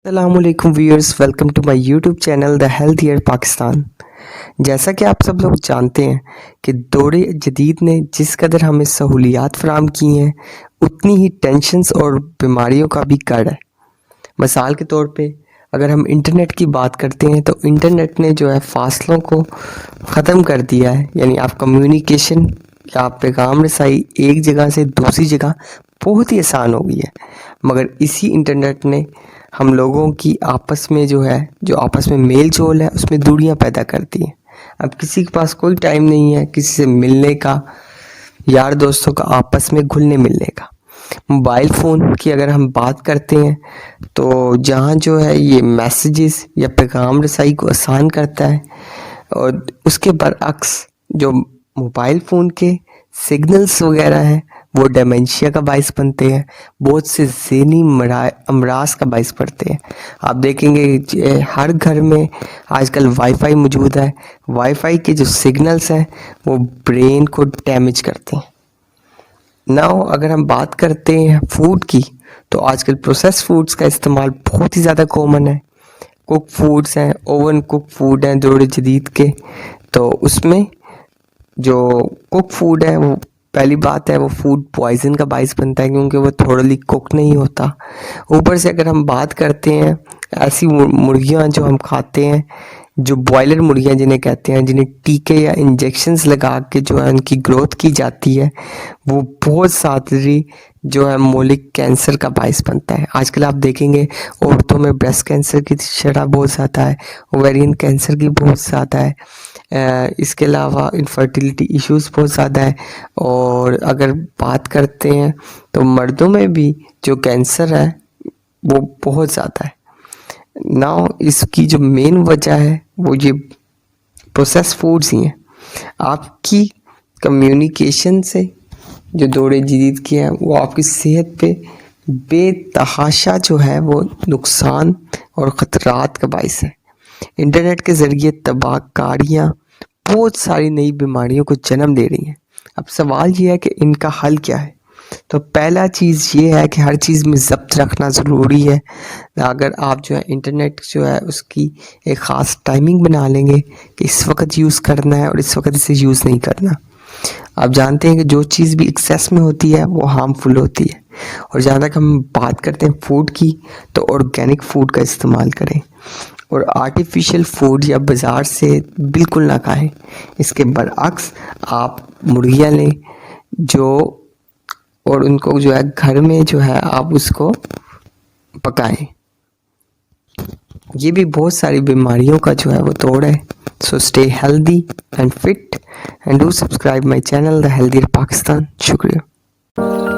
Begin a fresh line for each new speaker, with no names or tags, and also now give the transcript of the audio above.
السلام علیکم viewers, welcome to my YouTube channel the healthier Pakistan. جیسا کہ آپ سب لوگ جانتے ہیں کہ دور جدید نے جس قدر ہمیں سہولیات فراہم کی ہیں اتنی ہی ٹینشنز اور بیماریوں کا بھی گڑھ ہے۔ مثال کے طور پہ اگر ہم انٹرنیٹ کی بات کرتے ہیں تو انٹرنیٹ نے جو ہے فاصلوں کو ختم کر دیا ہے، یعنی آپ کمیونیکیشن یا پیغام رسائی ایک جگہ سے دوسری جگہ بہت ہی آسان ہو گئی ہے، مگر اسی انٹرنیٹ نے ہم لوگوں کی آپس میں جو آپس میں میل جول ہے اس میں دوریاں پیدا کرتی ہیں۔ اب کسی کے پاس کوئی ٹائم نہیں ہے کسی سے ملنے کا، یار دوستوں کا آپس میں گھلنے ملنے کا۔ موبائل فون کی اگر ہم بات کرتے ہیں تو جہاں جو ہے یہ میسیجز یا پیغام رسائی کو آسان کرتا ہے، اور اس کے برعکس جو موبائل فون کے سگنلز وغیرہ ہیں وہ ڈیمنشیا کا باعث بنتے ہیں، بہت سے ذہنی امراض کا باعث پڑتے ہیں۔ آپ دیکھیں گے ہر گھر میں آج کل وائی فائی موجود ہے، وائی فائی کے جو سگنلز ہیں وہ برین کو ڈیمیج کرتے ہیں۔ ناؤ اگر ہم بات کرتے ہیں فوڈ کی تو آج کل پروسیس فوڈز کا استعمال بہت ہی زیادہ کامن ہے۔ کک فوڈز ہیں، اوون کک فوڈ ہیں دور جدید کے، تو اس میں جو کک فوڈ ہے وہ پہلی بات ہے وہ فوڈ پوائزن کا باعث بنتا ہے کیونکہ وہ تھوڑی کوک نہیں ہوتا۔ اوپر سے اگر ہم بات کرتے ہیں ایسی مرغیاں جو ہم کھاتے ہیں، جو بوائلر مرغیاں جنہیں کہتے ہیں، جنہیں ٹیکے یا انجیکشنز لگا کے جو ہے ان کی گروتھ کی جاتی ہے، وہ بہت ساری جو ہے مولک کینسر کا باعث بنتا ہے۔ آج کل آپ دیکھیں گے عورتوں میں بریسٹ کینسر کی شرح بہت زیادہ ہے، اوویرین کینسر کی بہت زیادہ ہے، اس کے علاوہ انفرٹیلیٹی ایشوز بہت زیادہ ہے۔ اور اگر بات کرتے ہیں تو مردوں میں بھی جو کینسر ہے وہ بہت زیادہ ہے۔ ناؤ اس کی جو مین وجہ ہے وہ یہ پروسیس فوڈز ہی ہیں۔ آپ کی کمیونیکیشن سے جو دور جدید کی ہے وہ آپ کی صحت پہ بے تحاشا جو ہے وہ نقصان اور خطرات کا باعث ہے۔ انٹرنیٹ کے ذریعے تباہ کاریاں بہت ساری نئی بیماریوں کو جنم دے رہی ہیں۔ اب سوال یہ ہے کہ ان کا حل کیا ہے؟ تو پہلا چیز یہ ہے کہ ہر چیز میں ضبط رکھنا ضروری ہے۔ اگر آپ جو ہے انٹرنیٹ جو ہے اس کی ایک خاص ٹائمنگ بنا لیں گے کہ اس وقت یوز کرنا ہے اور اس وقت اسے یوز نہیں کرنا۔ آپ جانتے ہیں کہ جو چیز بھی ایکسیس میں ہوتی ہے وہ ہارمفل ہوتی ہے۔ اور جہاں تک ہم بات کرتے ہیں فوڈ کی تو آرگینک فوڈ کا استعمال کریں اور آرٹیفیشل فوڈ یا بازار سے بالکل نہ کھائیں۔ اس کے برعکس آپ مرغیاں لیں اور ان کو جو ہے گھر میں جو ہے آپ اس کو پکائیں۔ یہ بھی بہت ساری بیماریوں کا جو ہے وہ توڑ ہے۔ So stay healthy and fit and do subscribe my channel the healthier Pakistan. شکریہ۔